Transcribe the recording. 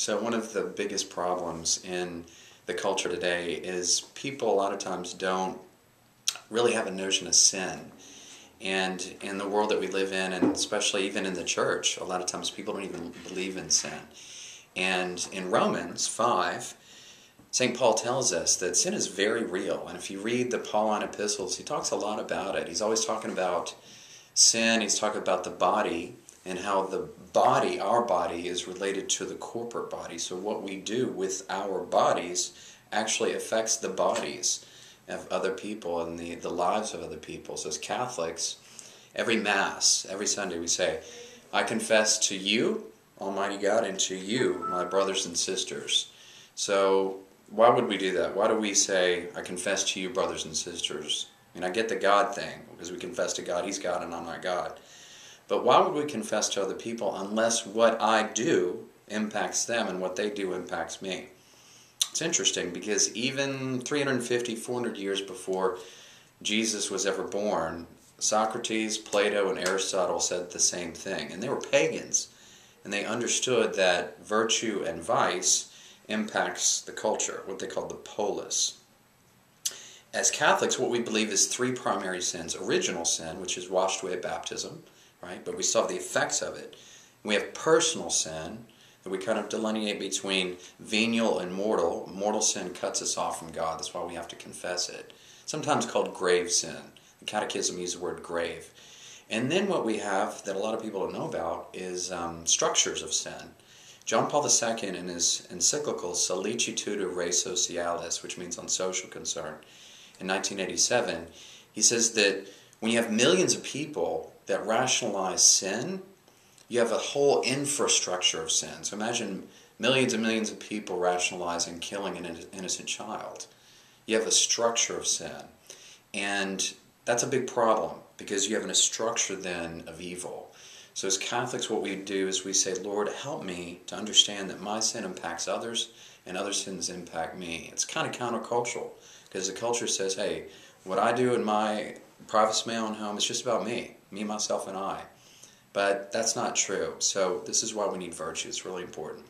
So one of the biggest problems in the culture today is people a lot of times don't really have a notion of sin. And in the world that we live in, and especially even in the church, a lot of times people don't even believe in sin. And in Romans 5, St. Paul tells us that sin is very real. And if you read the Pauline epistles, he talks a lot about it. He's always talking about sin, he's talking about the body, and how the body, our body, is related to the corporate body. So what we do with our bodies actually affects the bodies of other people and the lives of other people. So as Catholics, every Mass, every Sunday we say, I confess to you, Almighty God, and to you, my brothers and sisters. So why would we do that? Why do we say, I confess to you, brothers and sisters? I mean, I get the God thing, because we confess to God, He's God and I'm not God. But why would we confess to other people unless what I do impacts them and what they do impacts me? It's interesting because even 350, 400 years before Jesus was ever born, Socrates, Plato, and Aristotle said the same thing. And they were pagans. And they understood that virtue and vice impacts the culture, what they called the polis. As Catholics, what we believe is three primary sins. Original sin, which is washed away at baptism, right? But we still have the effects of it. And we have personal sin, that we kind of delineate between venial and mortal. Mortal sin cuts us off from God. That's why we have to confess it. Sometimes called grave sin. The Catechism uses the word grave. And then what we have that a lot of people don't know about is structures of sin. John Paul II, in his encyclical Sollicitude Re Socialis, which means on social concern, in 1987, he says that when you have millions of people that rationalize sin, you have a whole infrastructure of sin. So imagine millions and millions of people rationalizing killing an innocent child. You have a structure of sin. And that's a big problem because you have a structure then of evil. So as Catholics, what we do is we say, Lord, help me to understand that my sin impacts others and other sins impact me. It's kind of countercultural because the culture says, hey, what I do in my privacy of my own home is just about me, myself, and I. But that's not true. So this is why we need virtue. It's really important.